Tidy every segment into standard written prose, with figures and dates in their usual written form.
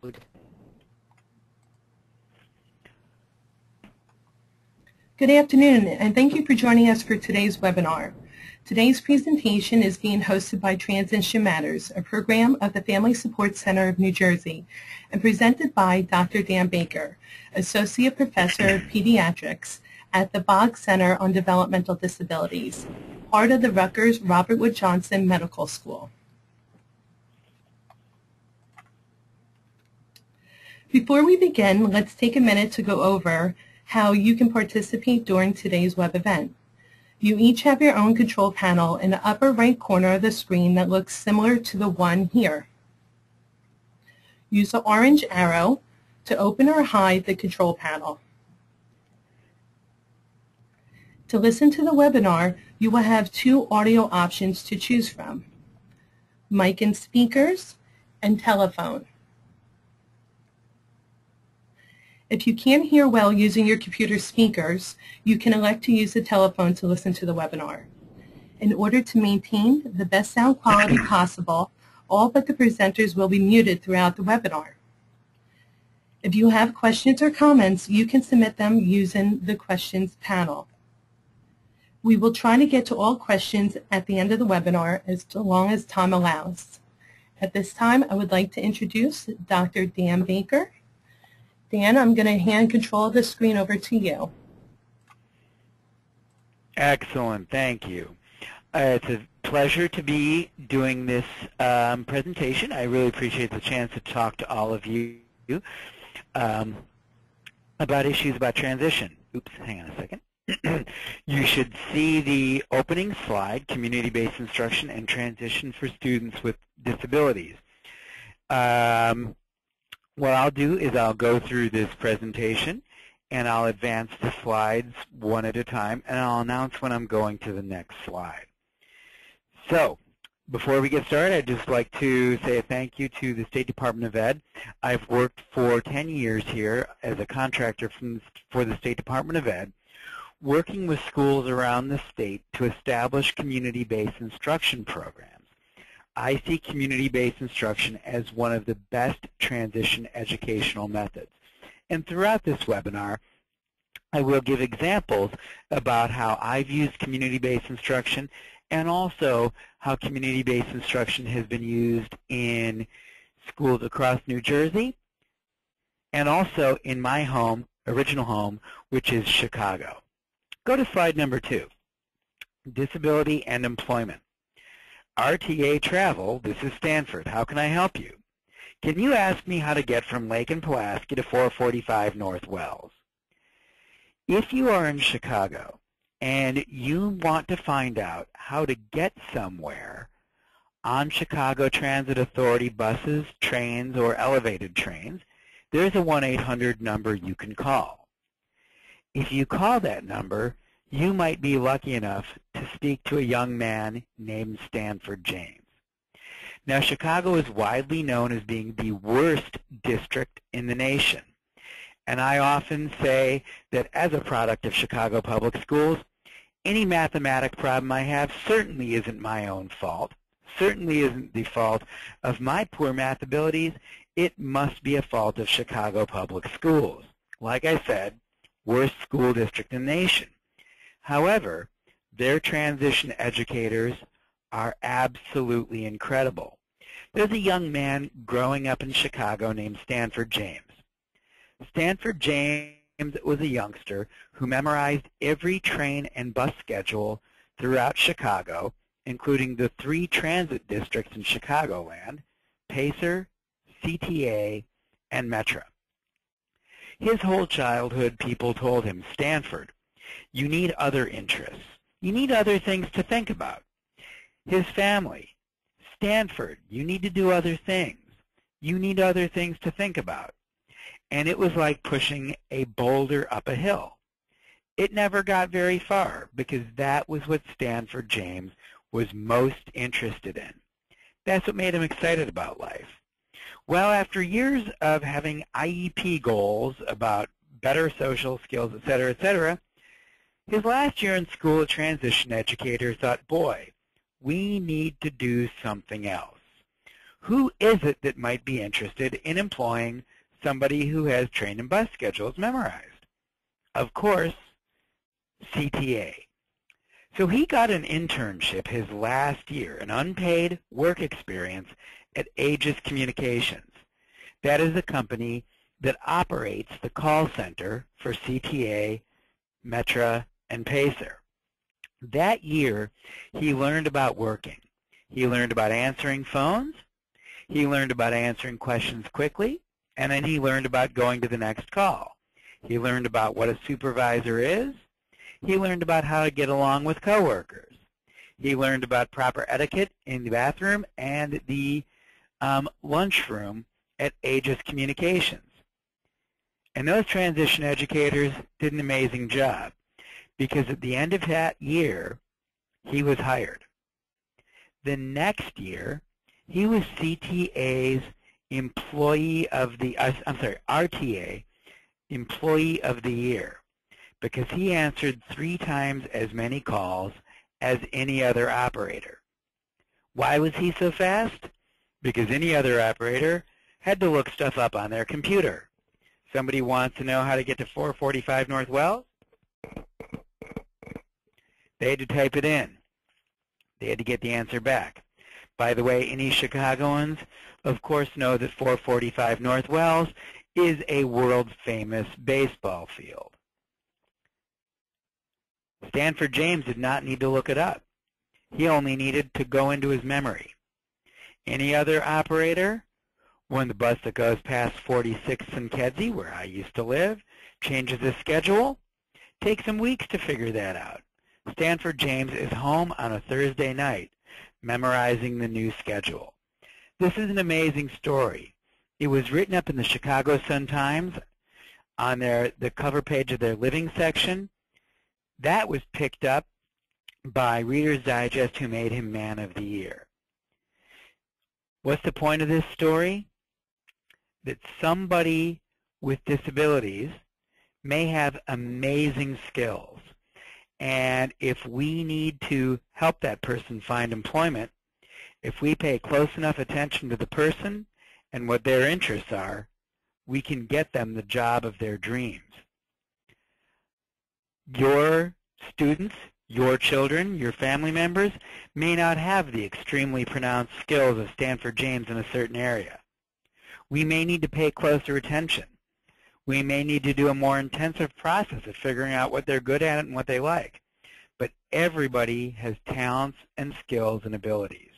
Good afternoon, and thank you for joining us for today's webinar. Today's presentation is being hosted by Transition Matters, a program of the Family Support Center of New Jersey, and presented by Dr. Dan Baker, Associate Professor of Pediatrics at the Boggs Center on Developmental Disabilities, part of the Rutgers Robert Wood Johnson Medical School. Before we begin, let's take a minute to go over how you can participate during today's web event. You each have your own control panel in the upper right corner of the screen that looks similar to the one here. Use the orange arrow to open or hide the control panel. To listen to the webinar, you will have two audio options to choose from: mic and speakers and telephone. If you can't hear well using your computer speakers, you can elect to use the telephone to listen to the webinar. In order to maintain the best sound quality possible, all but the presenters will be muted throughout the webinar. If you have questions or comments, you can submit them using the questions panel. We will try to get to all questions at the end of the webinar as long as time allows. At this time, I would like to introduce Dr. Dan Baker. Dan, I'm going to hand control of the screen over to you. Excellent, thank you. It's a pleasure to be doing this presentation. I really appreciate the chance to talk to all of you about issues about transition. Oops, hang on a second. You should see the opening slide, community-based instruction and transition for students with disabilities. What I'll do is I'll go through this presentation and I'll advance the slides one at a time, and I'll announce when I'm going to the next slide. So before we get started, I'd just like to say a thank you to the State Department of Ed. I've worked for 10 years here as a contractor for the State Department of Ed, working with schools around the state to establish community-based instruction programs. I see community-based instruction as one of the best transition educational methods. And throughout this webinar, I will give examples about how I've used community-based instruction and also how community-based instruction has been used in schools across New Jersey and also in my home, original home, which is Chicago. Go to slide number 2, disability and employment. RTA Travel, this is Stanford. How can I help you? Can you ask me how to get from Lake and Pulaski to 445 North Wells? If you are in Chicago and you want to find out how to get somewhere on Chicago Transit Authority buses, trains, or elevated trains, there's a 1-800 number you can call. If you call that number, you might be lucky enough to speak to a young man named Stanford James. Now, Chicago is widely known as being the worst district in the nation. And I often say that as a product of Chicago Public Schools, any mathematics problem I have certainly isn't my own fault, certainly isn't the fault of my poor math abilities. It must be a fault of Chicago Public Schools. Like I said, worst school district in the nation. However, their transition educators are absolutely incredible. There's a young man growing up in Chicago named Stanford James. Stanford James was a youngster who memorized every train and bus schedule throughout Chicago, including the 3 transit districts in Chicagoland, Pacer, CTA, and Metra. His whole childhood, people told him, Stanford, you need other interests. You need other things to think about. His family, Stanford, you need to do other things. You need other things to think about. And it was like pushing a boulder up a hill. It never got very far because that was what Stanford James was most interested in. That's what made him excited about life. Well, after years of having IEP goals about better social skills, etc., his last year in school, a transition educator thought, boy, we need to do something else. Who is it that might be interested in employing somebody who has train and bus schedules memorized? Of course, CTA. So he got an internship his last year, an unpaid work experience at Aegis Communications. That is a company that operates the call center for CTA, Metra, and Pacer. That year, he learned about working. He learned about answering phones. He learned about answering questions quickly. And then he learned about going to the next call. He learned about what a supervisor is. He learned about how to get along with coworkers. He learned about proper etiquette in the bathroom and the lunchroom at Aegis Communications. And those transition educators did an amazing job, because at the end of that year, he was hired. The next year, he was CTA's Employee of the, RTA Employee of the Year, because he answered 3 times as many calls as any other operator. Why was he so fast? Because any other operator had to look stuff up on their computer. Somebody wants to know how to get to 445 North Wells? They had to type it in. They had to get the answer back. By the way, any Chicagoans, of course, know that 445 North Wells is a world-famous baseball field. Stanford James did not need to look it up. He only needed to go into his memory. Any other operator, when the bus that goes past 46th and Kedzie, where I used to live, changes the schedule, takes some weeks to figure that out. Stanford James is home on a Thursday night, memorizing the new schedule. This is an amazing story. It was written up in the Chicago Sun-Times on the cover page of their living section. That was picked up by Reader's Digest, who made him Man of the Year. What's the point of this story? That somebody with disabilities may have amazing skills. And if we need to help that person find employment, if we pay close enough attention to the person and what their interests are, we can get them the job of their dreams. Your students, your children, your family members may not have the extremely pronounced skills of Stanford James in a certain area. We may need to pay closer attention. We may need to do a more intensive process of figuring out what they're good at and what they like. But everybody has talents and skills and abilities.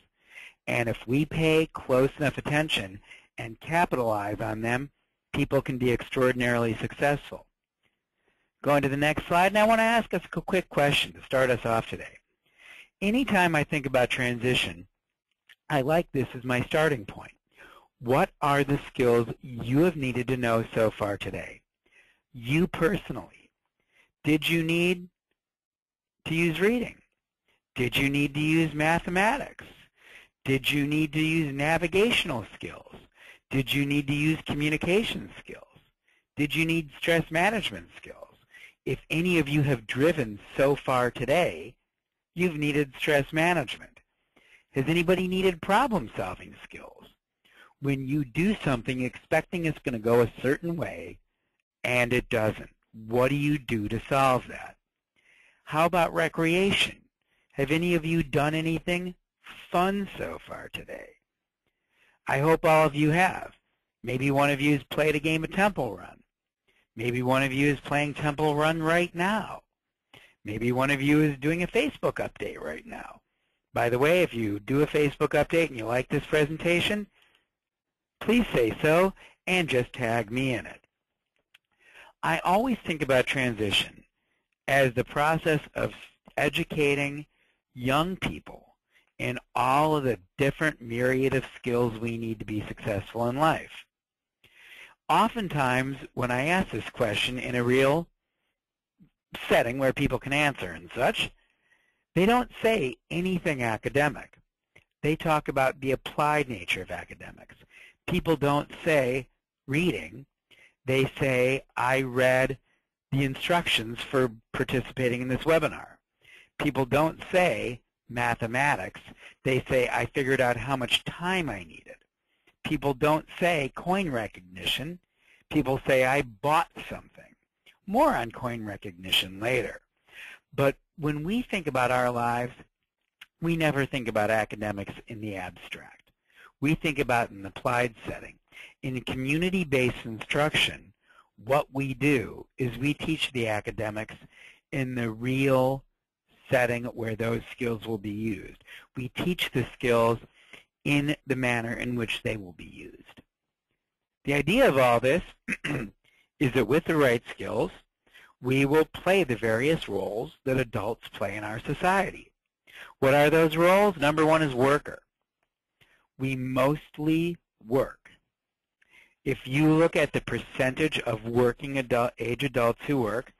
And if we pay close enough attention and capitalize on them, people can be extraordinarily successful. Going to the next slide, and I want to ask us a quick question to start us off today. Anytime I think about transition, I like this as my starting point. What are the skills you have needed to know so far today? You personally. Did you need to use reading? Did you need to use mathematics? Did you need to use navigational skills? Did you need to use communication skills? Did you need stress management skills? If any of you have driven so far today, you've needed stress management. Has anybody needed problem-solving skills? When you do something expecting it's going to go a certain way, and it doesn't, what do you do to solve that? How about recreation? Have any of you done anything fun so far today? I hope all of you have. Maybe one of you has played a game of Temple Run. Maybe one of you is playing Temple Run right now. Maybe one of you is doing a Facebook update right now. By the way, if you do a Facebook update and you like this presentation, please say so and just tag me in it. I always think about transition as the process of educating young people in all of the different myriad of skills we need to be successful in life. Oftentimes, when I ask this question in a real setting where people can answer and such, they don't say anything academic. They talk about the applied nature of academics. People don't say reading. They say, I read the instructions for participating in this webinar. People don't say mathematics. They say, I figured out how much time I needed. People don't say coin recognition. People say, I bought something. More on coin recognition later. But when we think about our lives, we never think about academics in the abstract. We think about an applied setting. In community-based instruction, what we do is we teach the academics in the real setting where those skills will be used. We teach the skills in the manner in which they will be used. The idea of all this is that with the right skills, we will play the various roles that adults play in our society. What are those roles? Number one is worker. We mostly work. If you look at the percentage of working age adults who work,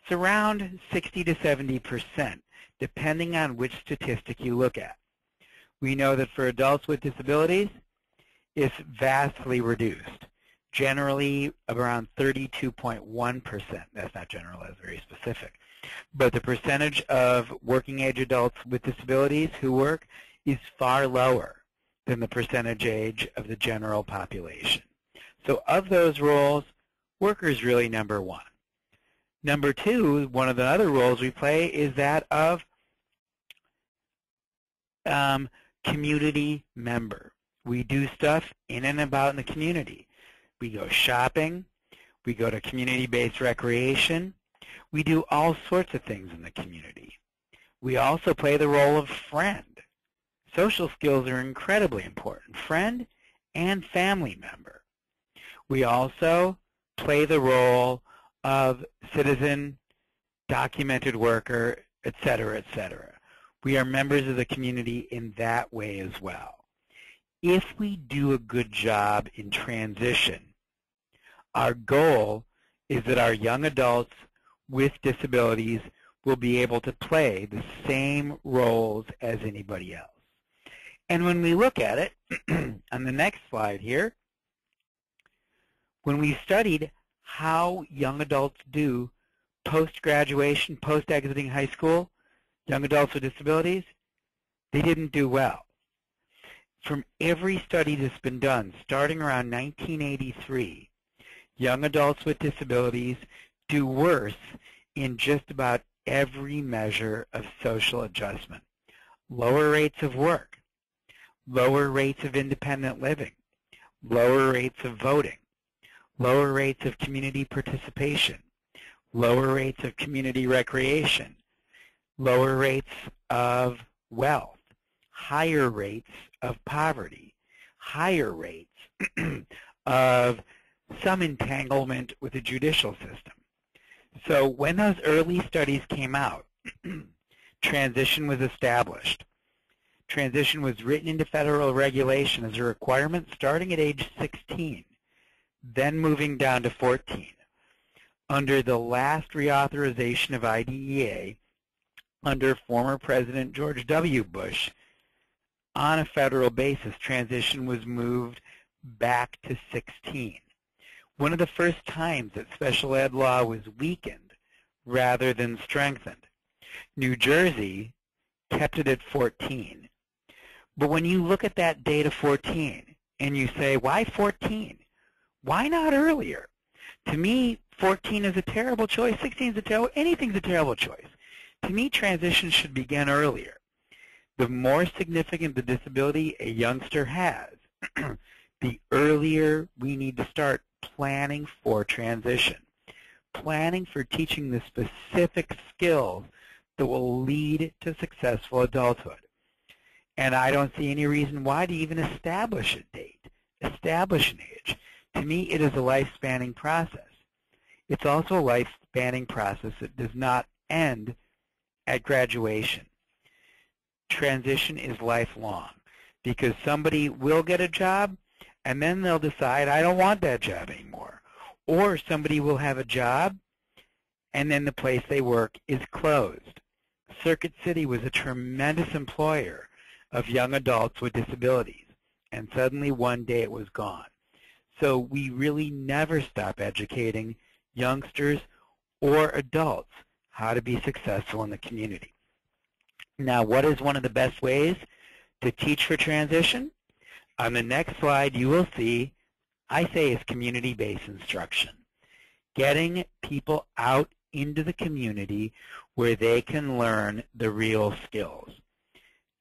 it's around 60 to 70%, depending on which statistic you look at. We know that for adults with disabilities, it's vastly reduced, generally around 32.1%. That's not general, that's very specific. But the percentage of working age adults with disabilities who work is far lower than the percentage age of the general population. So of those roles, worker is really number one. Number two, one of the other roles we play is that of community member. We do stuff in and about in the community. We go shopping. We go to community-based recreation. We do all sorts of things in the community. We also play the role of friend. Social skills are incredibly important. Friend and family member. We also play the role of citizen, documented worker, etc., etc. We are members of the community in that way as well. If we do a good job in transition, our goal is that our young adults with disabilities will be able to play the same roles as anybody else. And when we look at it, on the next slide here, when we studied how young adults do post-graduation, post-exiting high school, young adults with disabilities, they didn't do well. From every study that's been done, starting around 1983, young adults with disabilities do worse in just about every measure of social adjustment. Lower rates of work, lower rates of independent living, lower rates of voting, lower rates of community participation, lower rates of community recreation, lower rates of wealth, higher rates of poverty, higher rates of some entanglement with the judicial system. So when those early studies came out, transition was established. Transition was written into federal regulation as a requirement starting at age 16, then moving down to 14. Under the last reauthorization of IDEA, under former President George W. Bush, on a federal basis, transition was moved back to 16. One of the first times that special ed law was weakened rather than strengthened. New Jersey kept it at 14. But when you look at that data 14 and you say, why 14? Why not earlier? To me, 14 is a terrible choice. 16 is a terrible, anything's a terrible choice. To me, transition should begin earlier. The more significant the disability a youngster has, the earlier we need to start planning for transition, planning for teaching the specific skills that will lead to successful adulthood. And I don't see any reason why to even establish a date, establish an age. To me, it is a life-spanning process. It's also a life-spanning process that does not end at graduation. Transition is lifelong because somebody will get a job and then they'll decide, I don't want that job anymore. Or somebody will have a job and then the place they work is closed. Circuit City was a tremendous employer of young adults with disabilities, and suddenly one day it was gone. So we really never stop educating youngsters or adults how to be successful in the community. Now, what is one of the best ways to teach for transition? On the next slide, you will see, I say, is community-based instruction. Getting people out into the community where they can learn the real skills.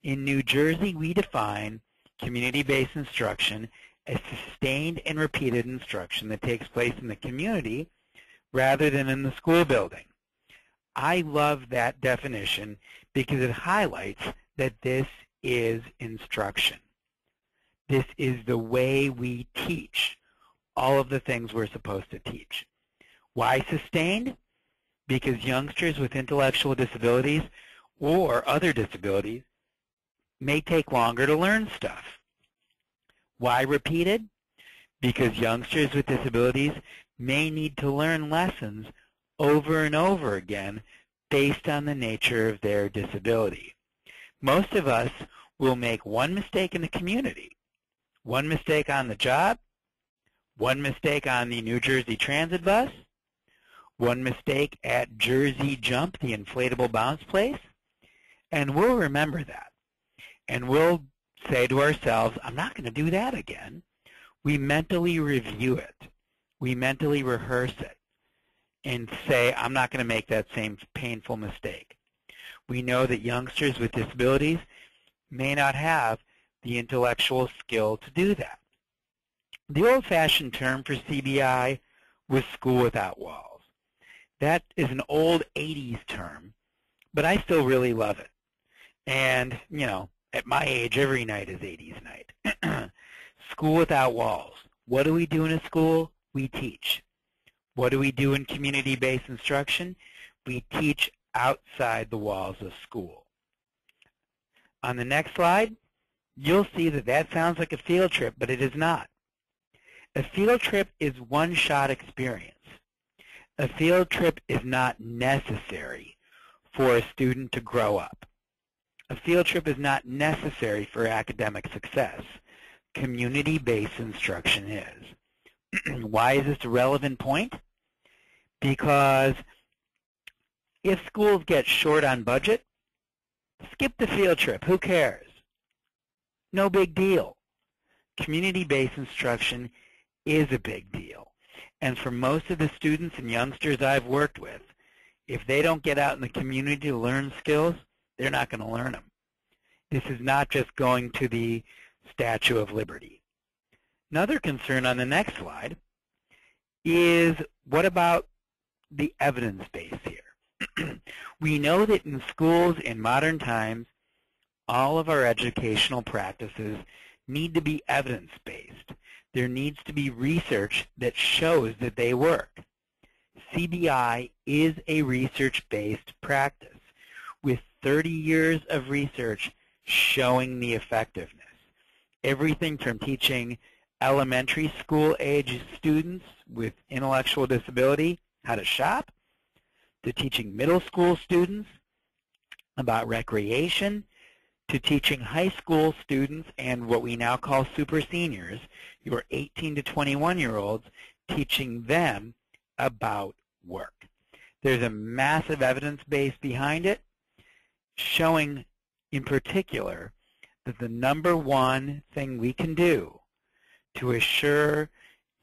In New Jersey, we define community-based instruction as sustained and repeated instruction that takes place in the community rather than in the school building. I love that definition because it highlights that this is instruction. This is the way we teach all of the things we're supposed to teach. Why sustained? Because youngsters with intellectual disabilities or other disabilities may take longer to learn stuff. Why repeated? Because youngsters with disabilities may need to learn lessons over and over again based on the nature of their disability. Most of us will make one mistake in the community, one mistake on the job, one mistake on the New Jersey Transit bus, one mistake at Jersey Jump, the inflatable bounce place, and we'll remember that. And we'll say to ourselves, I'm not going to do that again. We mentally review it. We mentally rehearse it and say, I'm not going to make that same painful mistake. We know that youngsters with disabilities may not have the intellectual skill to do that. The old-fashioned term for CBI was school without walls. That is an old 80s term, but I still really love it. And, you know, at my age, every night is 80s night. School without walls. What do we do in a school? We teach. What do we do in community-based instruction? We teach outside the walls of school. On the next slide, you'll see that that sounds like a field trip, but it is not. A field trip is one-shot experience. A field trip is not necessary for a student to grow up. A field trip is not necessary for academic success. Community-based instruction is. Why is this a relevant point? Because if schools get short on budget, skip the field trip. Who cares? No big deal. Community-based instruction is a big deal. And for most of the students and youngsters I've worked with, if they don't get out in the community to learn skills, they're not going to learn them. This is not just going to the Statue of Liberty. Another concern on the next slide is, what about the evidence base here? We know that in schools in modern times, all of our educational practices need to be evidence-based. There needs to be research that shows that they work. CBI is a research-based practice with 30 years of research showing the effectiveness. Everything from teaching elementary school age students with intellectual disability how to shop, to teaching middle school students about recreation, to teaching high school students and what we now call super seniors, your 18 to 21-year-olds, teaching them about work. There's a massive evidence base behind it, showing in particular that the number one thing we can do to assure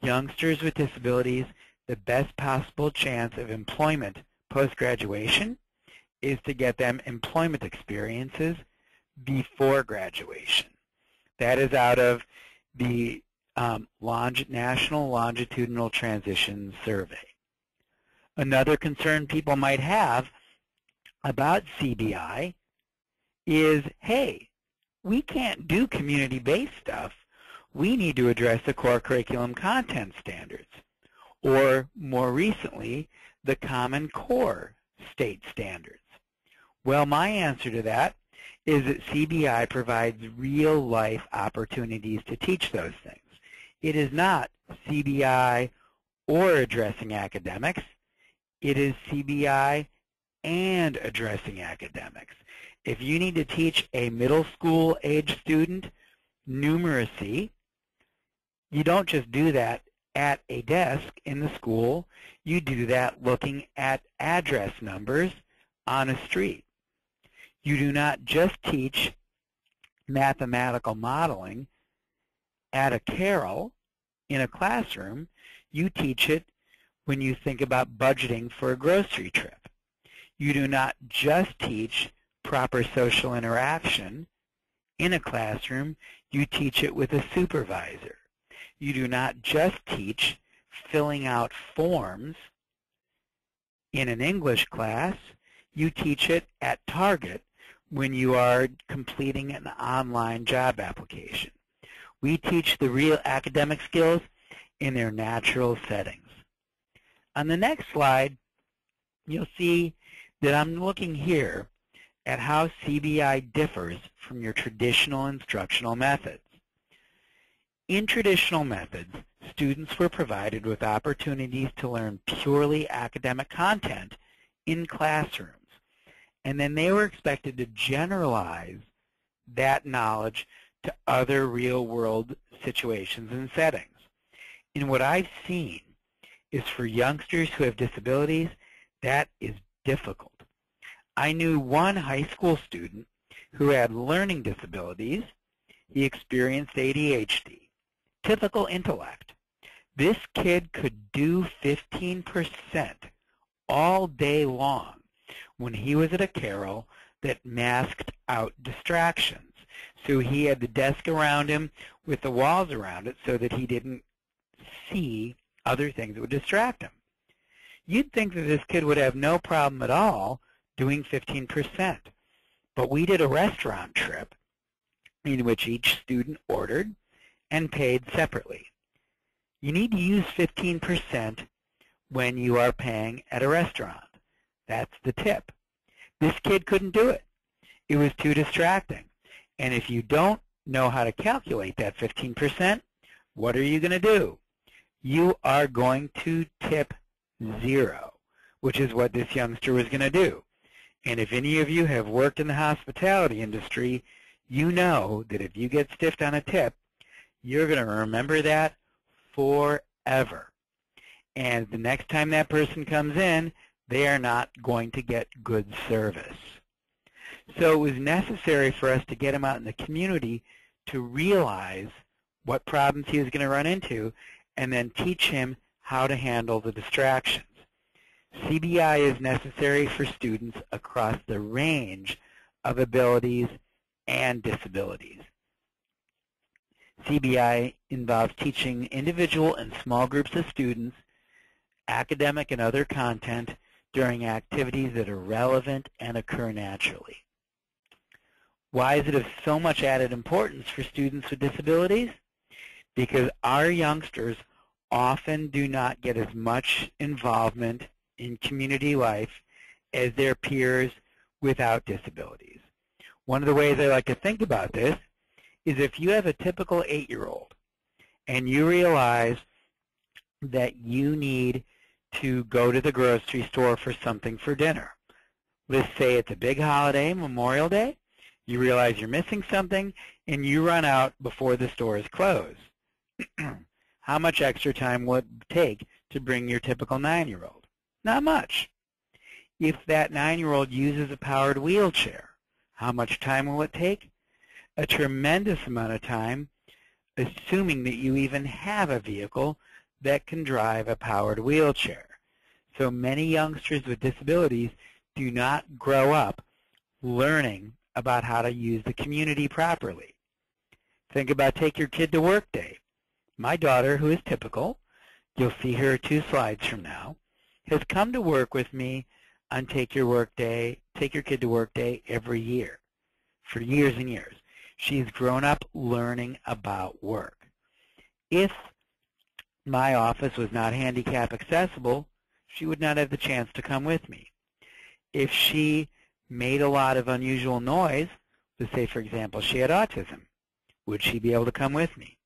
youngsters with disabilities the best possible chance of employment post-graduation is to get them employment experiences before graduation. That is out of the National Longitudinal Transition Survey. Another concern people might have about CBI is, hey, we can't do community-based stuff. We need to address the core curriculum content standards, or more recently, the Common Core state standards. Well, my answer to that is that CBI provides real-life opportunities to teach those things. It is not CBI or addressing academics. It is CBI and addressing academics. If you need to teach a middle school age student numeracy, you don't just do that at a desk in the school. You do that looking at address numbers on a street. You do not just teach mathematical modeling At a carol in a classroom, you teach it when you think about budgeting for a grocery trip. You do not just teach proper social interaction in a classroom, you teach it with a supervisor. You do not just teach filling out forms in an English class, you teach it at Target when you are completing an online job application. We teach the real academic skills in their natural settings. On the next slide, you'll see that I'm looking here at how CBI differs from your traditional instructional methods. In traditional methods, students were provided with opportunities to learn purely academic content in classrooms, and then they were expected to generalize that knowledge to other real-world situations and settings. And what I've seen is for youngsters who have disabilities, that is difficult. I knew one high school student who had learning disabilities. He experienced ADHD. Typical intellect. This kid could do 15% all day long when he was at a carol that masked out distractions. So he had the desk around him with the walls around it so that he didn't see other things that would distract him. You'd think that this kid would have no problem at all doing 15%. But we did a restaurant trip in which each student ordered and paid separately. You need to use 15% when you are paying at a restaurant. That's the tip. This kid couldn't do it. It was too distracting. And if you don't know how to calculate that 15%, what are you going to do? You are going to tip 0, which is what this youngster was going to do. And if any of you have worked in the hospitality industry, you know that if you get stiffed on a tip, you're going to remember that forever. And the next time that person comes in, they are not going to get good service. So it was necessary for us to get him out in the community to realize what problems he was going to run into and then teach him how to handle the distractions. CBI is necessary for students across the range of abilities and disabilities. CBI involves teaching individual and small groups of students academic and other content during activities that are relevant and occur naturally. Why is it of so much added importance for students with disabilities? Because our youngsters often do not get as much involvement in community life as their peers without disabilities. One of the ways I like to think about this is if you have a typical 8-year-old and you realize that you need to go to the grocery store for something for dinner. Let's say it's a big holiday, Memorial Day. You realize you're missing something, and you run out before the store is closed. How much extra time will it take to bring your typical 9-year-old? Not much. If that 9-year-old uses a powered wheelchair, how much time will it take? A tremendous amount of time, assuming that you even have a vehicle that can drive a powered wheelchair. So many youngsters with disabilities do not grow up learning about how to use the community properly. Think about Take Your Kid to Work Day. My daughter, who is typical, you'll see her 2 slides from now, has come to work with me on Take Your Kid to Work Day every year, for years and years. She's grown up learning about work. If my office was not handicap accessible, she would not have the chance to come with me. If she made a lot of unusual noise, let's say, for example, she had autism, would she be able to come with me?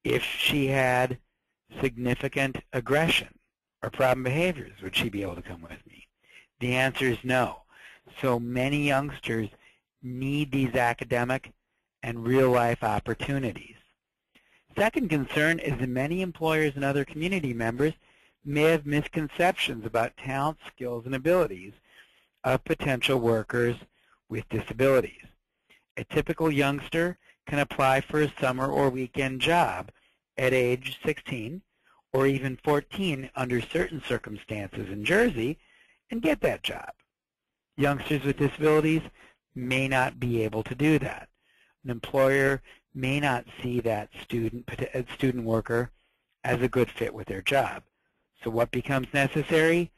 If she had significant aggression or problem behaviors, would she be able to come with me? The answer is no. So many youngsters need these academic and real-life opportunities. Second concern is that many employers and other community members may have misconceptions about talents, skills, and abilities of potential workers with disabilities. A typical youngster can apply for a summer or weekend job at age 16 or even 14 under certain circumstances in Jersey and get that job. Youngsters with disabilities may not be able to do that. An employer may not see that student worker as a good fit with their job. So what becomes necessary?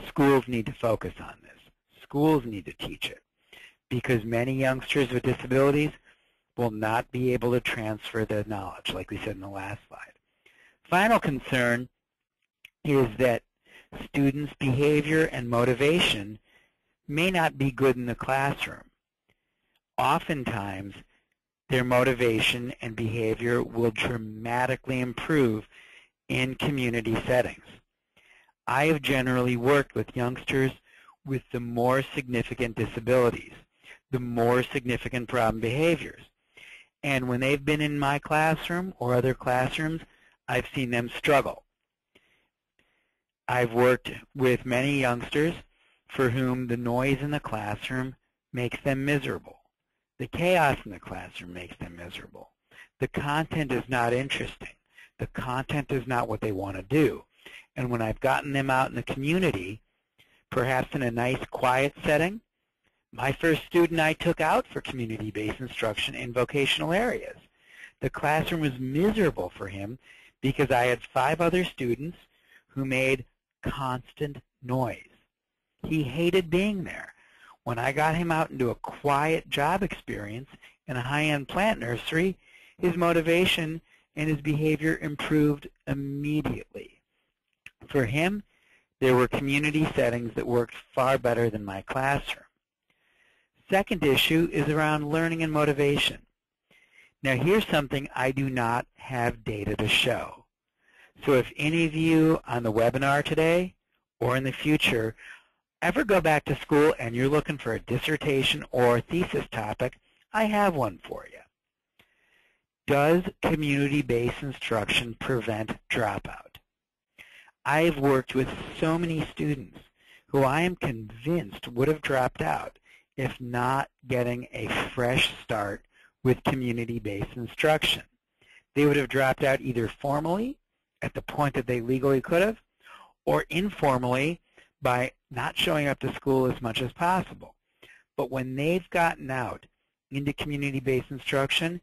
Schools need to focus on this. Schools need to teach it, because many youngsters with disabilities will not be able to transfer the knowledge, like we said in the last slide. Final concern is that students' behavior and motivation may not be good in the classroom. Oftentimes, their motivation and behavior will dramatically improve in community settings. I have generally worked with youngsters with the more significant disabilities, the more significant problem behaviors. And when they've been in my classroom or other classrooms, I've seen them struggle. I've worked with many youngsters for whom the noise in the classroom makes them miserable. The chaos in the classroom makes them miserable. The content is not interesting. The content is not what they want to do. And when I've gotten them out in the community, perhaps in a nice, quiet setting, my first student I took out for community-based instruction in vocational areas. The classroom was miserable for him because I had 5 other students who made constant noise. He hated being there. When I got him out into a quiet job experience in a high-end plant nursery, his motivation and his behavior improved immediately. For him, there were community settings that worked far better than my classroom. Second issue is around learning and motivation. Now here's something I do not have data to show. So if any of you on the webinar today or in the future ever go back to school and you're looking for a dissertation or thesis topic, I have one for you. Does community-based instruction prevent dropout? I've worked with so many students who I am convinced would have dropped out if not getting a fresh start with community-based instruction. They would have dropped out either formally at the point that they legally could have, or informally by not showing up to school as much as possible. But when they've gotten out into community-based instruction,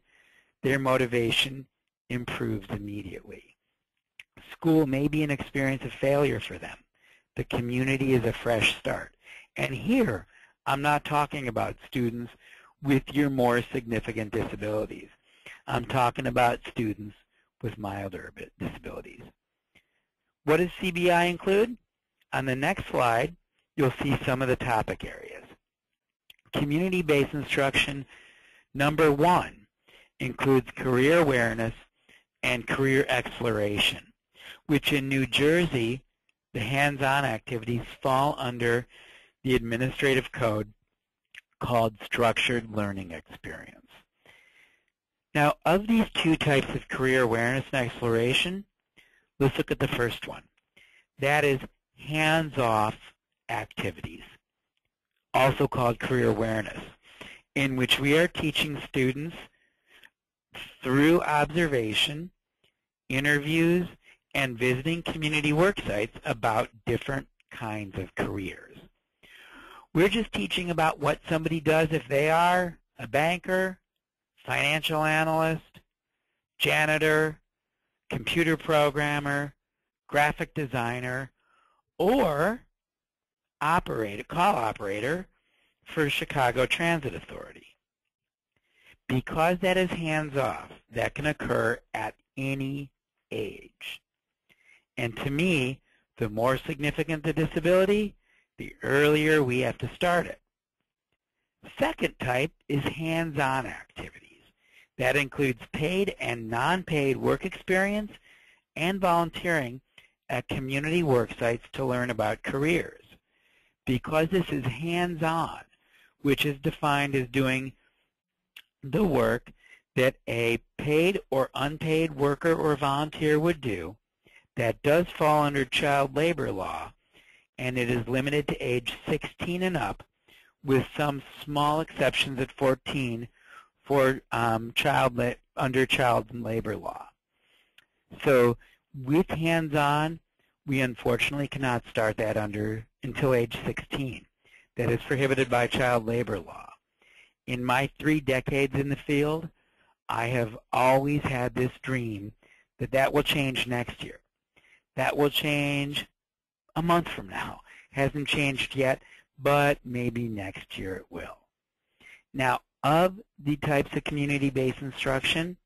their motivation improves immediately. School may be an experience of failure for them. The community is a fresh start. And here, I'm not talking about students with your more significant disabilities. I'm talking about students with milder disabilities. What does CBI include? On the next slide, you'll see some of the topic areas. Community-based instruction, number 1, includes career awareness and career exploration, which in New Jersey, the hands-on activities fall under the administrative code called structured learning experience. Now, of these 2 types of career awareness and exploration, let's look at the first one. That is hands-off activities, also called career awareness, in which we are teaching students through observation, interviews, and visiting community work sites about different kinds of careers. We're just teaching about what somebody does if they are a banker, financial analyst, janitor, computer programmer, graphic designer, or call operator for Chicago Transit Authority. Because that is hands-off, that can occur at any age. And to me, the more significant the disability, the earlier we have to start it. Second type is hands-on activities. That includes paid and non-paid work experience and volunteering at community work sites to learn about careers. Because this is hands-on, which is defined as doing the work that a paid or unpaid worker or volunteer would do, that does fall under child labor law, and it is limited to age 16 and up, with some small exceptions at 14 for under child labor law. So with hands-on, we unfortunately cannot start that until age 16. That is prohibited by child labor law. In my 3 decades in the field, I have always had this dream that that will change next year. That will change a month from now. Hasn't changed yet, but maybe next year it will. Now, of the types of community-based instruction,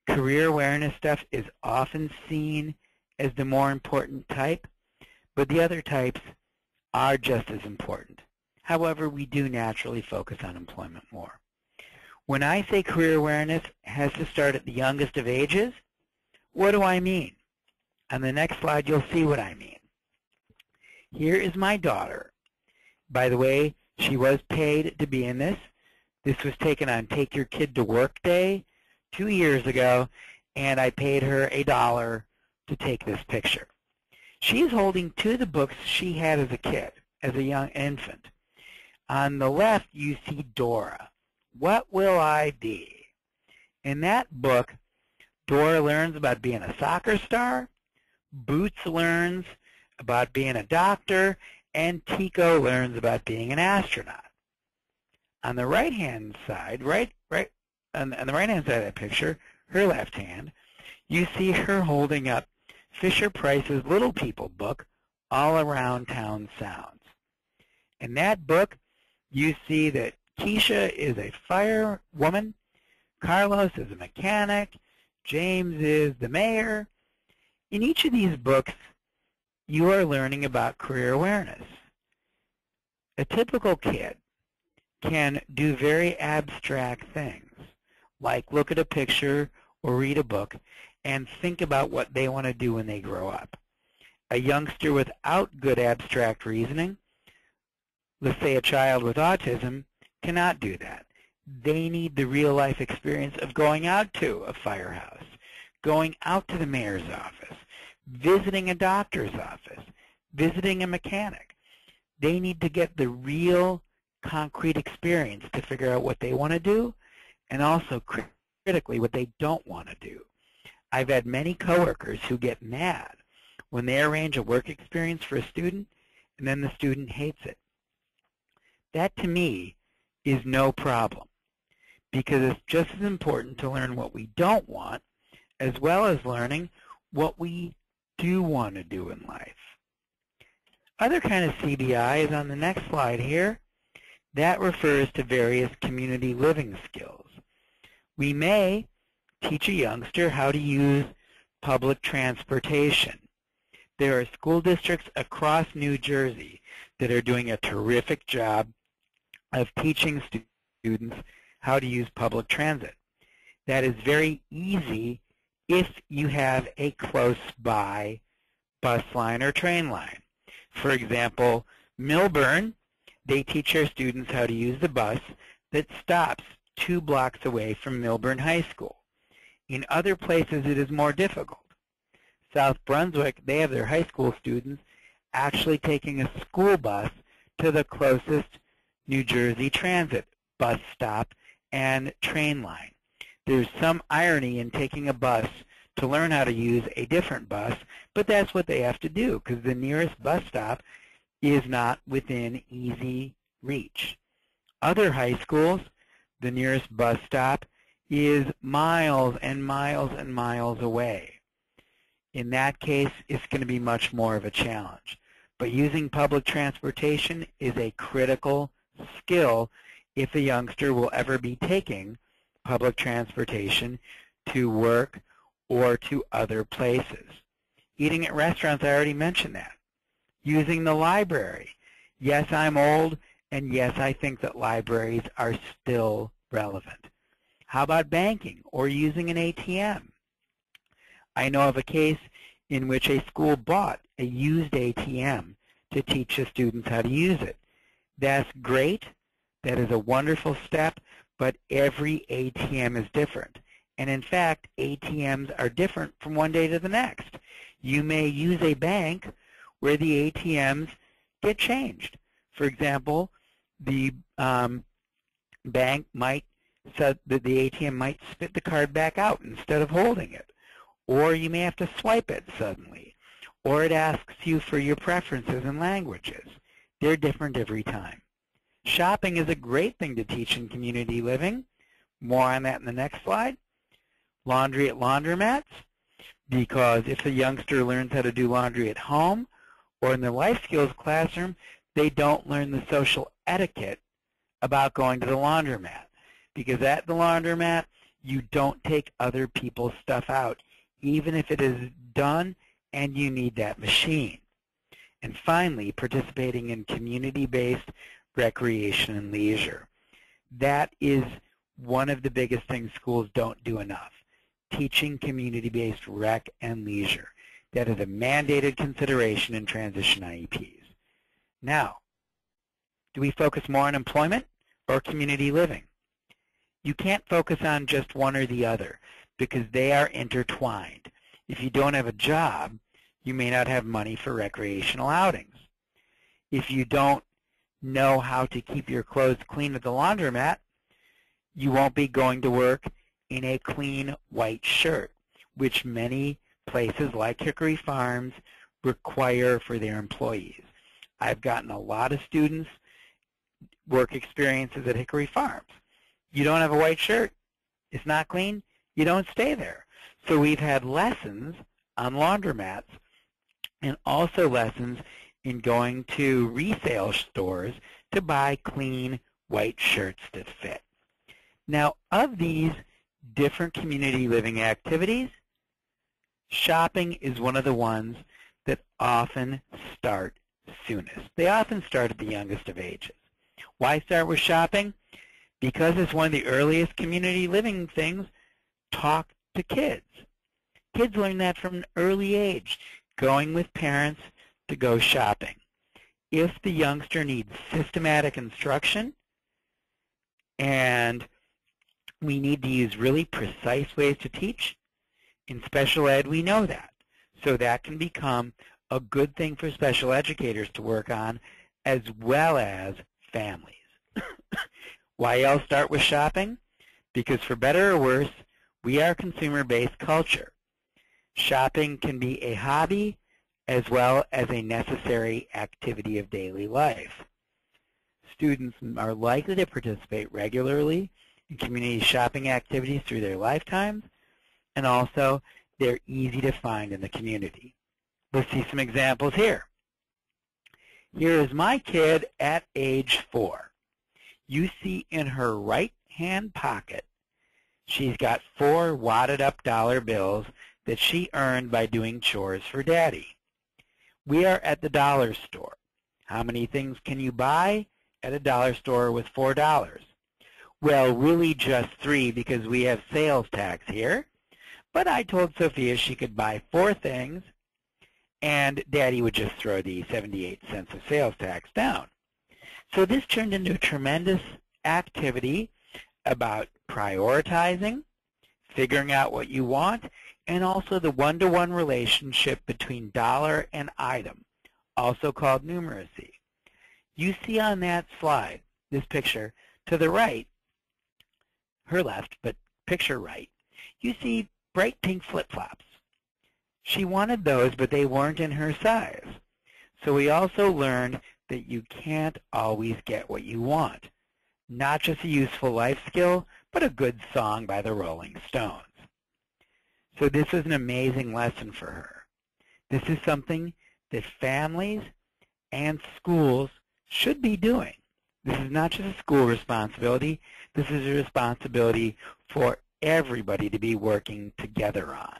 career awareness stuff is often seen as the more important type, but the other types are just as important. However, we do naturally focus on employment more. When I say career awareness has to start at the youngest of ages, what do I mean? On the next slide, you'll see what I mean. Here is my daughter. By the way, she was paid to be in this. This was taken on Take Your Kid to Work Day 2 years ago, and I paid her $1 to take this picture. She's holding 2 of the books she had as a kid, as a young infant. On the left, you see Dora. What will I be? In that book, Dora learns about being a soccer star, Boots learns about being a doctor, and Tico learns about being an astronaut. On the right-hand side, on the right-hand side of that picture, her left hand, you see her holding up Fisher-Price's Little People book, All Around Town Sounds. In that book, you see that Keisha is a firewoman, Carlos is a mechanic, James is the mayor. In each of these books, you are learning about career awareness. A typical kid can do very abstract things, like look at a picture or read a book and think about what they want to do when they grow up. A youngster without good abstract reasoning, let's say a child with autism, cannot do that. They need the real-life experience of going out to a firehouse, going out to the mayor's office, visiting a doctor's office, visiting a mechanic. They need to get the real concrete experience to figure out what they want to do and also critically what they don't want to do. I've had many coworkers who get mad when they arrange a work experience for a student and then the student hates it. That to me is no problem because it's just as important to learn what we don't want as well as learning what we do want to do in life. Other kind of CBI is on the next slide here. That refers to various community living skills. We may teach a youngster how to use public transportation. There are school districts across New Jersey that are doing a terrific job of teaching students how to use public transit. That is very easy if you have a close-by bus line or train line. For example, Milburn, they teach their students how to use the bus that stops 2 blocks away from Milburn High School. In other places, it is more difficult. South Brunswick, they have their high school students actually taking a school bus to the closest New Jersey Transit bus stop and train line. There's some irony in taking a bus to learn how to use a different bus, but that's what they have to do because the nearest bus stop is not within easy reach. Other high schools, the nearest bus stop is miles and miles and miles away. In that case, it's going to be much more of a challenge. But using public transportation is a critical skill if a youngster will ever be taking public transportation to work or to other places. Eating at restaurants, I already mentioned that. Using the library. Yes, I'm old, and yes, I think that libraries are still relevant. How about banking or using an ATM? I know of a case in which a school bought a used ATM to teach the students how to use it. That's great. That is a wonderful step, but every ATM is different. And in fact, ATMs are different from one day to the next. You may use a bank where the ATMs get changed. For example, the bank might so that the ATM might spit the card back out instead of holding it. Or you may have to swipe it suddenly. Or it asks you for your preferences and languages. They're different every time. Shopping is a great thing to teach in community living. More on that in the next slide. Laundry at laundromats, because if a youngster learns how to do laundry at home or in the life skills classroom, they don't learn the social etiquette about going to the laundromat. Because at the laundromat, you don't take other people's stuff out, even if it is done and you need that machine. And finally, participating in community-based recreation and leisure. That is one of the biggest things schools don't do enough, teaching community-based rec and leisure. That is a mandated consideration in transition IEPs. Now, do we focus more on employment or community living? You can't focus on just one or the other because they are intertwined. If you don't have a job, you may not have money for recreational outings. If you don't know how to keep your clothes clean at the laundromat, you won't be going to work in a clean white shirt, which many places like Hickory Farms require for their employees. I've gotten a lot of students work experiences at Hickory Farms. You don't have a white shirt, it's not clean, you don't stay there. So we've had lessons on laundromats and also lessons in going to resale stores to buy clean white shirts that fit. Now, of these different community living activities, shopping is one of the ones that often start soonest. They often start at the youngest of ages. Why start with shopping? Because it's one of the earliest community living things. Talk to kids. Kids learn that from an early age, going with parents to go shopping. If the youngster needs systematic instruction, and we need to use really precise ways to teach, in special ed we know that. So that can become a good thing for special educators to work on, as well as families. Why else start with shopping? Because for better or worse, we are a consumer-based culture. Shopping can be a hobby as well as a necessary activity of daily life. Students are likely to participate regularly in community shopping activities through their lifetimes, and also they're easy to find in the community. Let's see some examples here. Here is my kid at age 4. You see in her right-hand pocket, she's got 4 wadded-up dollar bills that she earned by doing chores for Daddy. We are at the dollar store. How many things can you buy at a dollar store with $4? Well, really just 3 because we have sales tax here. But I told Sophia she could buy 4 things, and Daddy would just throw the 78 cents of sales tax down. So this turned into a tremendous activity about prioritizing, figuring out what you want, and also the one-to-one relationship between dollar and item, also called numeracy. You see on that slide, this picture, to the right, her left, but picture right, you see bright pink flip-flops. She wanted those, but they weren't in her size. So we also learned that you can't always get what you want. Not just a useful life skill, but a good song by the Rolling Stones. So this was an amazing lesson for her. This is something that families and schools should be doing. This is not just a school responsibility. This is a responsibility for everybody to be working together on.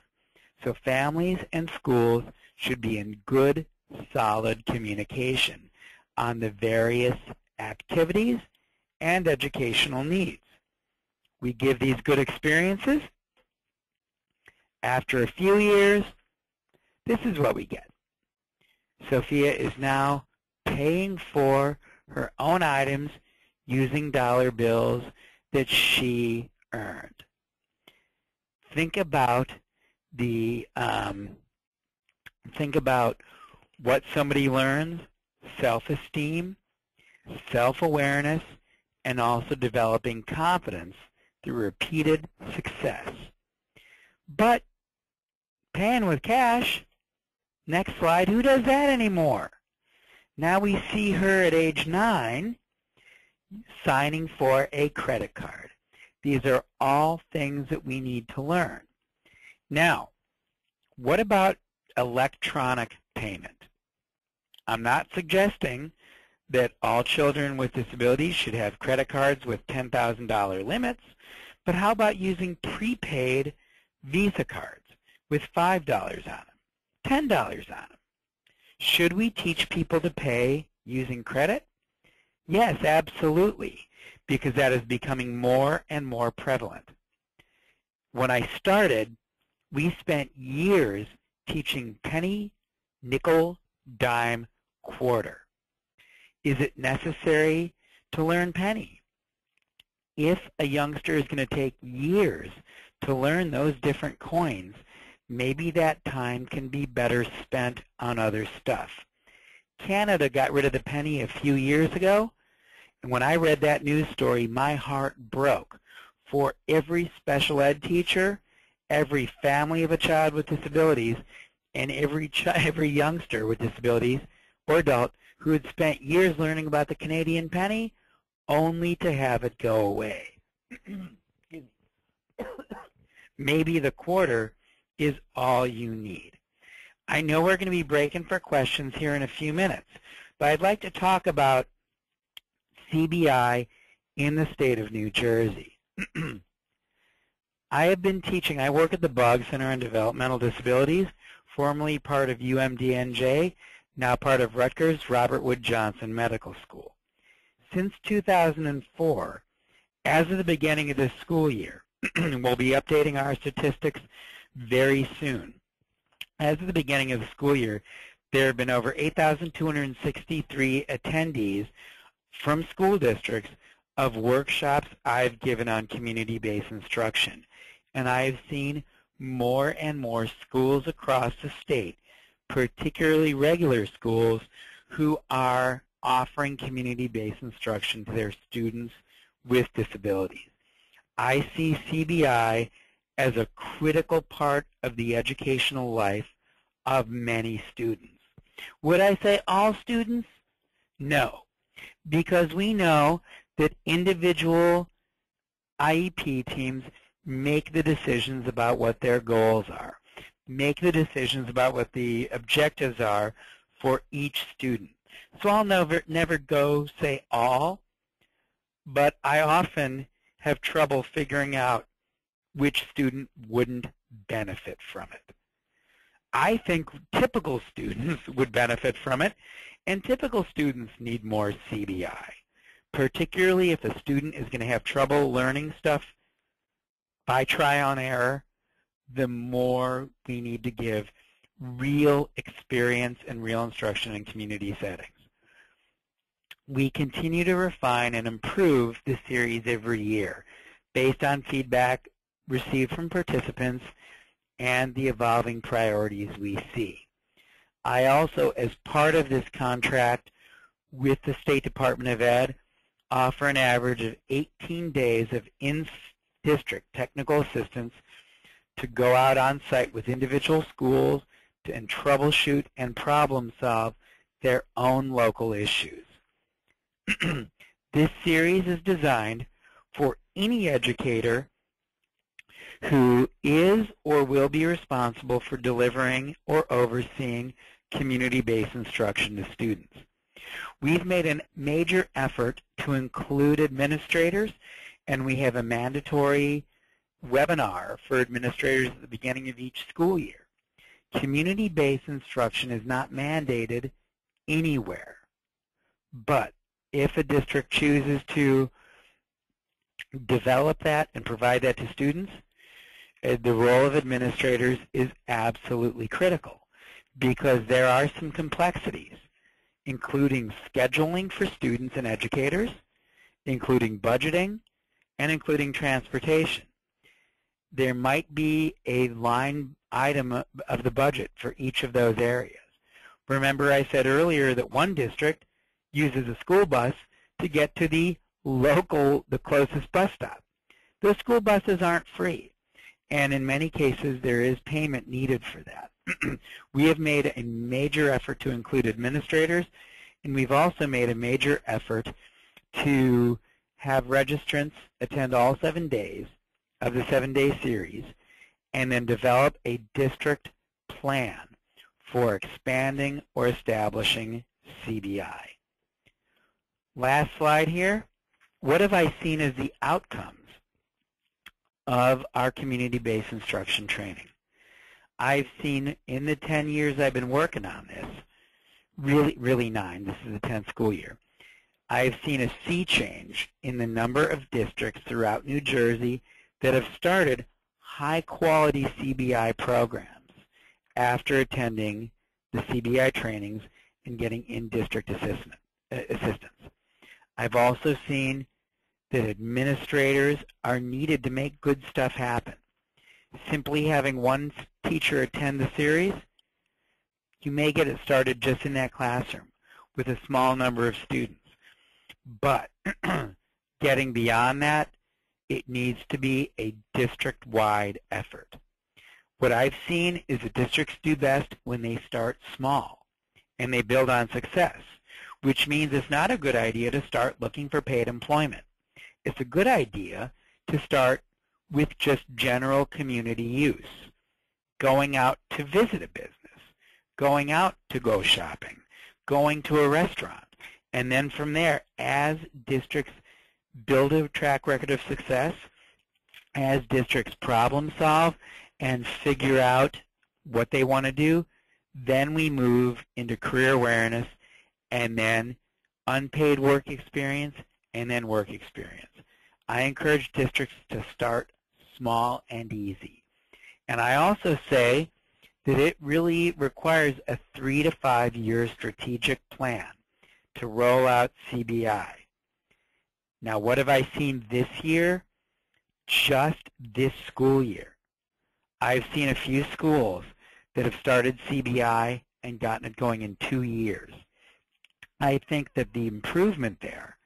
So families and schools should be in good, solid communication on the various activities and educational needs. We give these good experiences. After a few years, this is what we get. Sophia is now paying for her own items using dollar bills that she earned. Think about what somebody learns: self-esteem, self-awareness, and also developing confidence through repeated success. But paying with cash, next slide, who does that anymore? Now we see her at age 9 signing for a credit card. These are all things that we need to learn. Now, what about electronic payment? I'm not suggesting that all children with disabilities should have credit cards with $10,000 limits, but how about using prepaid Visa cards with $5 on them, $10 on them? Should we teach people to pay using credit? Yes, absolutely, because that is becoming more and more prevalent. When I started, we spent years teaching penny, nickel, dime, quarter. Is it necessary to learn penny? If a youngster is going to take years to learn those different coins, maybe that time can be better spent on other stuff. Canada got rid of the penny a few years ago, and when I read that news story, my heart broke for every special ed teacher, every family of a child with disabilities, and every youngster with disabilities or adult who had spent years learning about the Canadian penny only to have it go away. Maybe the quarter is all you need. I know we're going to be breaking for questions here in a few minutes, but I'd like to talk about CBI in the state of New Jersey. I have been teaching, I work at the Boggs Center on Developmental Disabilities, formerly part of UMDNJ, now part of Rutgers Robert Wood Johnson Medical School. Since 2004, as of the beginning of this school year, we'll be updating our statistics very soon. As of the beginning of the school year, there have been over 8,263 attendees from school districts of workshops I've given on community-based instruction. And I've seen more and more schools across the state, particularly regular schools, who are offering community-based instruction to their students with disabilities. I see CBI as a critical part of the educational life of many students. Would I say all students? No, because we know that individual IEP teams make the decisions about what their goals are, make the decisions about what the objectives are for each student. So I'll never go say all, but I often have trouble figuring out which student wouldn't benefit from it. I think typical students would benefit from it, and typical students need more CBI, particularly if a student is going to have trouble learning stuff by trial and error. The more we need to give real experience and real instruction in community settings. We continue to refine and improve the series every year based on feedback received from participants and the evolving priorities we see. I also, as part of this contract with the State Department of Ed, offer an average of 18 days of in-district technical assistance to go out on site with individual schools and troubleshoot and problem solve their own local issues. This series is designed for any educator who is or will be responsible for delivering or overseeing community-based instruction to students. We've made a major effort to include administrators, and we have a mandatory webinar for administrators at the beginning of each school year. Community-based instruction is not mandated anywhere, but if a district chooses to develop that and provide that to students, the role of administrators is absolutely critical, because there are some complexities, including scheduling for students and educators, including budgeting, and including transportation. There might be a line item of the budget for each of those areas. Remember, I said earlier that one district uses a school bus to get to the closest bus stop. Those school buses aren't free, and in many cases there is payment needed for that. We have made a major effort to include administrators, and we've also made a major effort to have registrants attend all 7 days of the 7-day series and then develop a district plan for expanding or establishing CBI. Last slide here. What have I seen as the outcomes of our community-based instruction training? I've seen in the 10 years I've been working on this, really 9, this is the 10th school year, I've seen a sea change in the number of districts throughout New Jersey that have started high-quality CBI programs after attending the CBI trainings and getting in-district assistance. I've also seen that administrators are needed to make good stuff happen. Simply having one teacher attend the series, you may get it started just in that classroom with a small number of students. But getting beyond that, it needs to be a district-wide effort. What I've seen is that districts do best when they start small and they build on success, which means it's not a good idea to start looking for paid employment. It's a good idea to start with just general community use, going out to visit a business, going out to go shopping, going to a restaurant, and then from there, as districts build a track record of success, as districts problem solve and figure out what they want to do, then we move into career awareness and then unpaid work experience and then work experience. I encourage districts to start small and easy. And I also say that it really requires a 3 to 5 year strategic plan to roll out CBI. Now, what have I seen this year? Just this school year, I've seen a few schools that have started CBI and gotten it going in 2 years. I think that the improvement there,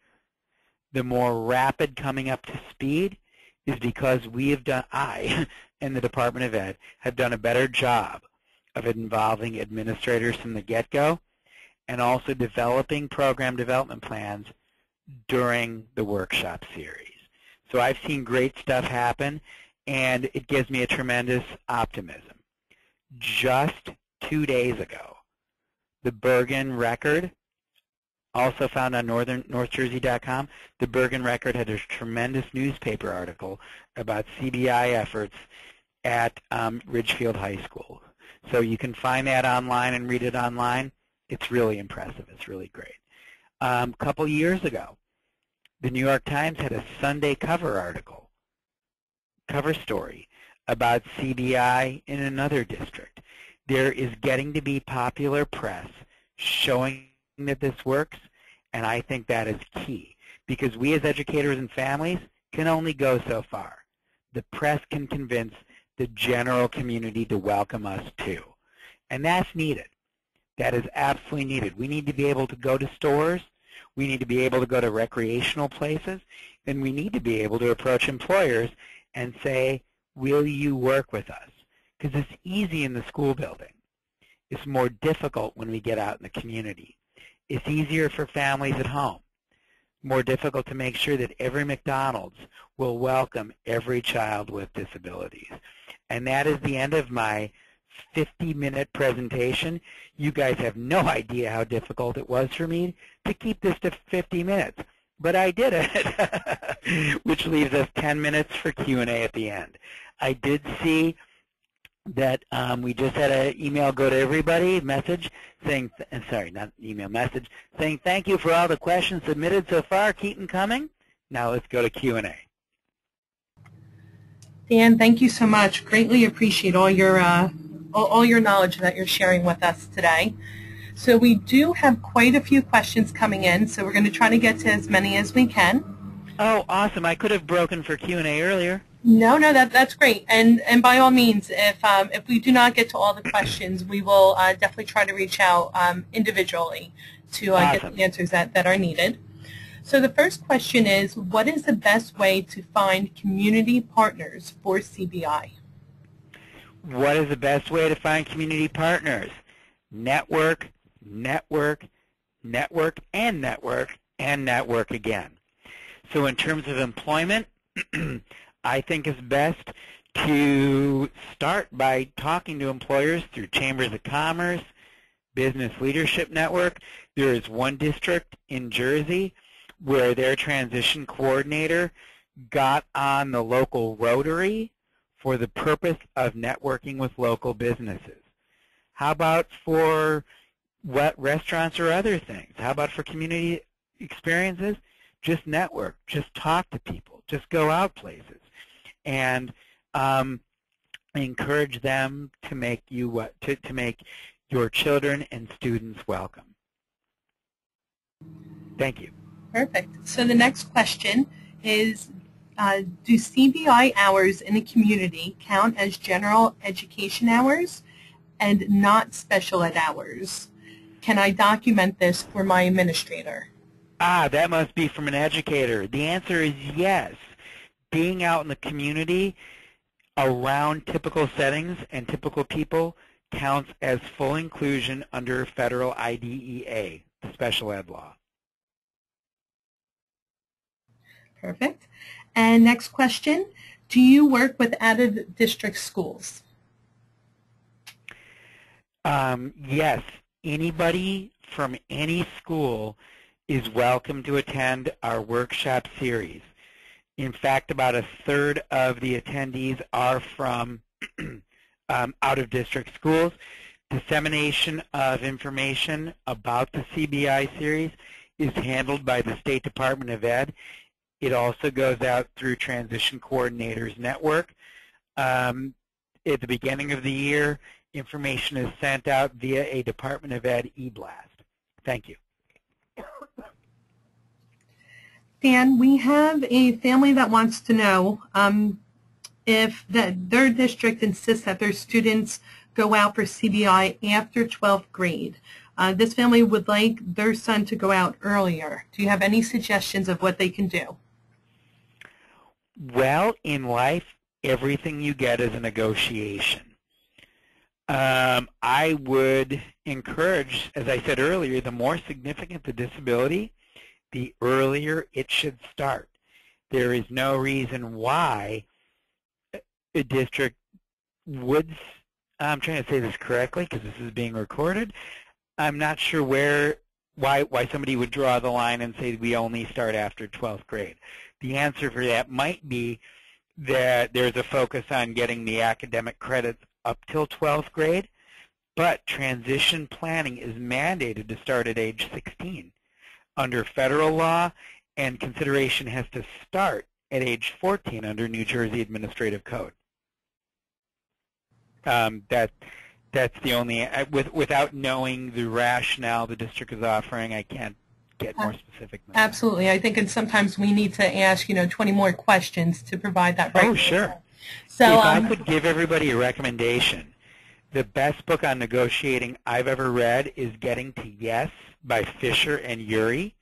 the more rapid coming up to speed, is because we have done, I and the Department of Ed have done a better job of involving administrators from the get-go and also developing program development plans during the workshop series. So I've seen great stuff happen, and it gives me a tremendous optimism. Just 2 days ago, the Bergen Record, also found on northjersey.com, the Bergen Record had a tremendous newspaper article about CBI efforts at Ridgefield High School. So you can find that online and read it online. It's really impressive. It's really great. A couple years ago, the New York Times had a Sunday cover story about CBI in another district. There is getting to be popular press showing that this works, and I think that is key, because we as educators and families can only go so far. The press can convince the general community to welcome us too, and that's needed. That is absolutely needed. We need to be able to go to stores, we need to be able to go to recreational places, and we need to be able to approach employers and say, will you work with us? Because it's easy in the school building. It's more difficult when we get out in the community. It's easier for families at home. More difficult to make sure that every McDonald's will welcome every child with disabilities. And that is the end of my 50-minute presentation. You guys have no idea how difficult it was for me to keep this to 50 minutes, but I did it, which leaves us 10 minutes for Q&A at the end. I did see that we just had an email go to everybody, message saying, sorry, not email, message, saying thank you for all the questions submitted so far. Keep them coming. Now let's go to Q&A. Dan, thank you so much. Greatly appreciate all your knowledge that you're sharing with us today. So we do have quite a few questions coming in, so we're going to try to get to as many as we can. Oh, awesome. I could have broken for Q&A earlier. No, that's great. And by all means, if we do not get to all the questions, we will definitely try to reach out individually to Awesome. get the answers that are needed. So the first question is, what is the best way to find community partners for CBI? What is the best way to find community partners? Network, network, network, and network, and network again. So in terms of employment, I think it's best to start by talking to employers through chambers of commerce, business leadership network. There is one district in Jersey where their transition coordinator got on the local Rotary for the purpose of networking with local businesses. How about for what restaurants or other things? How about for community experiences? Just network, just talk to people, just go out places, and encourage them to make you to make your children and students welcome. Thank you. Perfect. So the next question is, do CBI hours in a community count as general education hours and not special ed hours? Can I document this for my administrator? That must be from an educator. The answer is yes. Being out in the community around typical settings and typical people counts as full inclusion under federal IDEA, the special ed law. Perfect. And next question, do you work with out-of-district schools? Yes. Anybody from any school is welcome to attend our workshop series. In fact, about a third of the attendees are from out-of-district schools. Dissemination of information about the CBI series is handled by the State Department of Ed. It also goes out through Transition Coordinators Network. At the beginning of the year, information is sent out via a Department of Ed e-blast. Thank you. Dan, we have a family that wants to know if their district insists that their students go out for CBI after 12th grade. This family would like their son to go out earlier. Do you have any suggestions of what they can do? Well, in life, everything you get is a negotiation. I would encourage, as I said earlier, the more significant the disability, the earlier it should start. There is no reason why a district would, I'm trying to say this correctly because this is being recorded, I'm not sure why somebody would draw the line and say we only start after 12th grade. The answer for that might be that there's a focus on getting the academic credits up till 12th grade, but transition planning is mandated to start at age 16 under federal law, and consideration has to start at age 14 under New Jersey Administrative Code. That's the only, without knowing the rationale the district is offering, I can't get more specific than that. Absolutely. I think sometimes we need to ask, 20 more questions to provide that right. Oh, sure. So, if I could give everybody a recommendation, the best book on negotiating I've ever read is Getting to Yes by Fisher and Urey.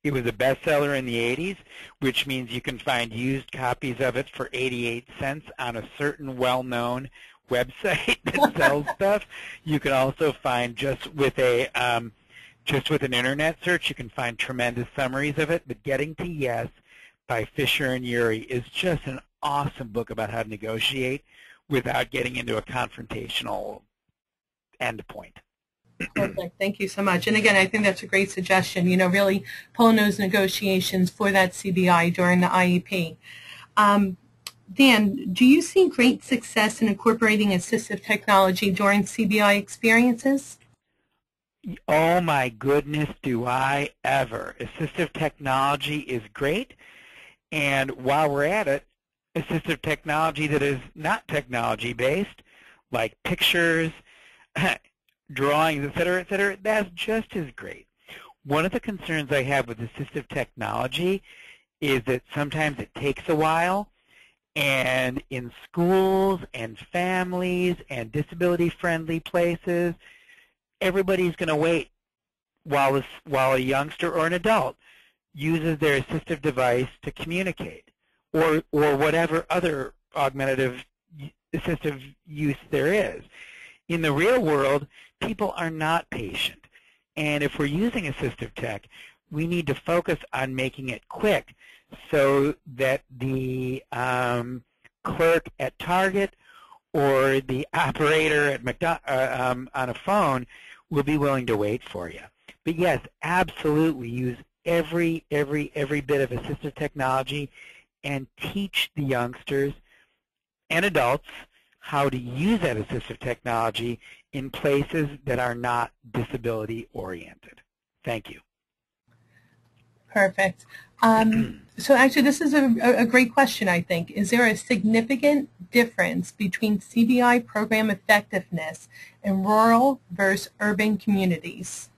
It was a bestseller in the 80s, which means you can find used copies of it for 88 cents on a certain well-known website that sells stuff. You can also find just with an internet search, you can find tremendous summaries of it. But Getting to Yes by Fisher and Urey is just an awesome book about how to negotiate without getting into a confrontational endpoint. Perfect. Thank you so much. And again, I think that's a great suggestion, really pulling those negotiations for that CBI during the IEP. Dan, do you see great success in incorporating assistive technology during CBI experiences? Oh my goodness, do I ever. Assistive technology is great, and while we're at it, assistive technology that is not technology-based, like pictures, drawings, et cetera, that's just as great. One of the concerns I have with assistive technology is that sometimes it takes a while, and in schools and families and disability-friendly places, everybody's going to wait while a youngster or an adult uses their assistive device to communicate, or whatever other augmentative assistive use there is. In the real world, people are not patient. And if we're using assistive tech, we need to focus on making it quick so that the clerk at Target or the operator at McDonald's on a phone will be willing to wait for you. But yes, absolutely use every bit of assistive technology and teach the youngsters and adults how to use that assistive technology in places that are not disability oriented. Thank you. Perfect. So actually this is a great question, I think. Is there a significant difference between CBI program effectiveness in rural versus urban communities?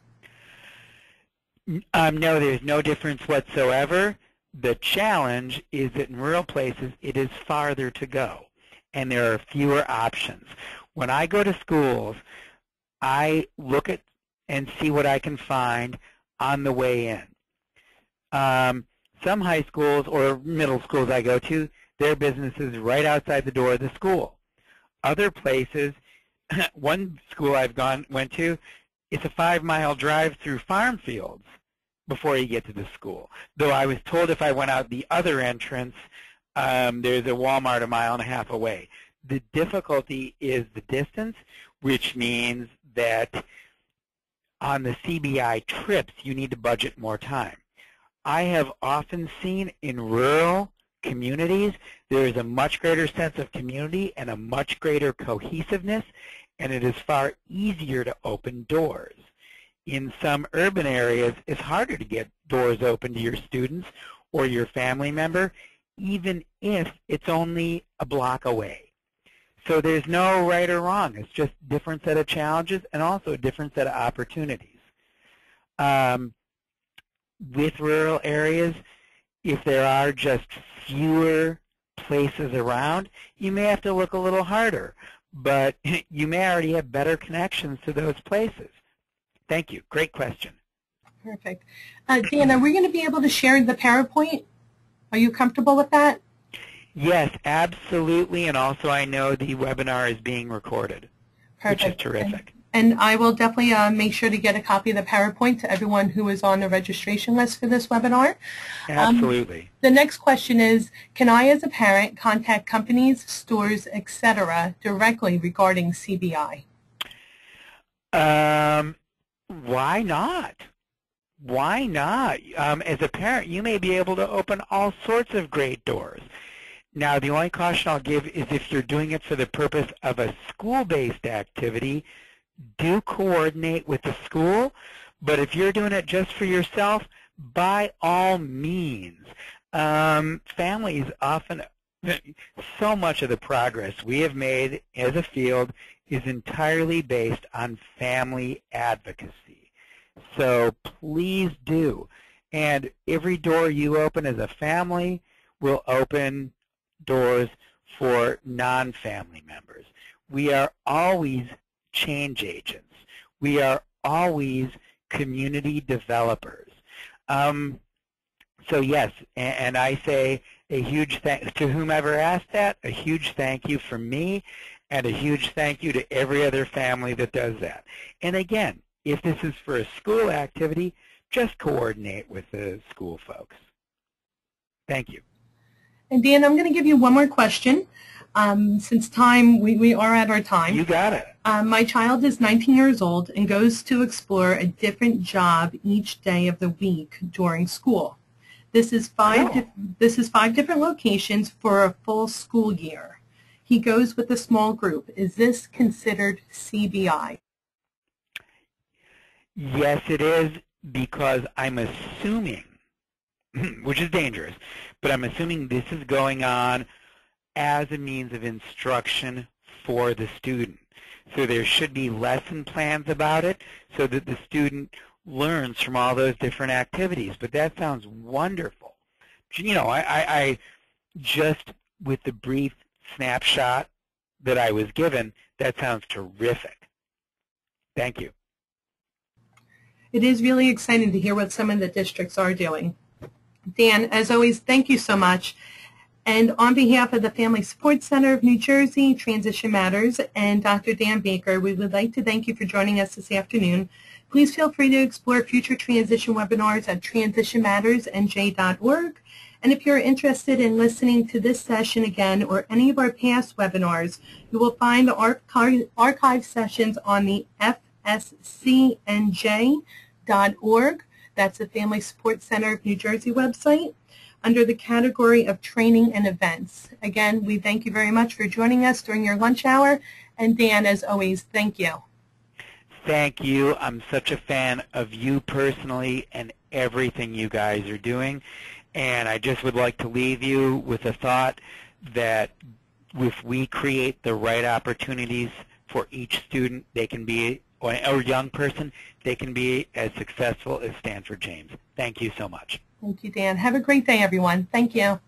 No, there's no difference whatsoever. The challenge is that in rural places it is farther to go and there are fewer options. When I go to schools, I look at and see what I can find on the way in. Some high schools or middle schools I go to, their business is right outside the door of the school. Other places, one school I've went to, it's a 5-mile drive through farm fields before you get to the school. Though I was told if I went out the other entrance, there's a Walmart 1.5 miles away. The difficulty is the distance, which means that on the CBI trips, you need to budget more time. I have often seen in rural communities, there is a much greater sense of community and a much greater cohesiveness, and it is far easier to open doors. In some urban areas, it's harder to get doors open to your students or your family member, even if it's only a block away. So there's no right or wrong. It's just a different set of challenges and also a different set of opportunities. With rural areas, if there are just fewer places around, you may have to look a little harder, but you may already have better connections to those places. Thank you. Great question. Perfect. Dan, are we going to be able to share the PowerPoint? Are you comfortable with that? Yes, absolutely, and also I know the webinar is being recorded, Perfect. Which is terrific. And I will definitely make sure to get a copy of the PowerPoint to everyone who is on the registration list for this webinar. Absolutely. The next question is, can I as a parent contact companies, stores, etc. directly regarding CBI? Why not? Why not? As a parent, you may be able to open all sorts of great doors. Now, the only caution I'll give is if you're doing it for the purpose of a school-based activity, do coordinate with the school. But if you're doing it just for yourself, by all means. Families often, so much of the progress we have made as a field is entirely based on family advocacy. So please do. And every door you open as a family will open doors for non-family members. We are always change agents. We are always community developers. So yes, and I say a huge thank to whomever asked that, a huge thank you from me, and a huge thank you to every other family that does that. And again, if this is for a school activity, just coordinate with the school folks. Thank you. And Dan, I'm going to give you one more question. Since we are at our time. You got it. My child is 19 years old and goes to explore a different job each day of the week during school. This is five different locations for a full school year. He goes with a small group. Is this considered CBI? Yes, it is, because I'm assuming, which is dangerous, but I'm assuming this is going on as a means of instruction for the student. So there should be lesson plans about it so that the student learns from all those different activities. But that sounds wonderful. You know, I just with the brief snapshot that I was given, that sounds terrific. Thank you. It is really exciting to hear what some of the districts are doing. Dan, as always, thank you so much. And on behalf of the Family Support Center of New Jersey, Transition Matters, and Dr. Dan Baker, we would like to thank you for joining us this afternoon. Please feel free to explore future transition webinars at transitionmattersnj.org. And if you're interested in listening to this session again or any of our past webinars, you will find the archive sessions on the fscnj.org. That's the Family Support Center of New Jersey website, under the category of training and events. Again, we thank you very much for joining us during your lunch hour. And Dan, as always, thank you. Thank you. I'm such a fan of you personally and everything you guys are doing. And I just would like to leave you with a thought that if we create the right opportunities for each student, they can be, or young person, they can be as successful as Stanford James. Thank you so much. Thank you, Dan. Have a great day, everyone. Thank you.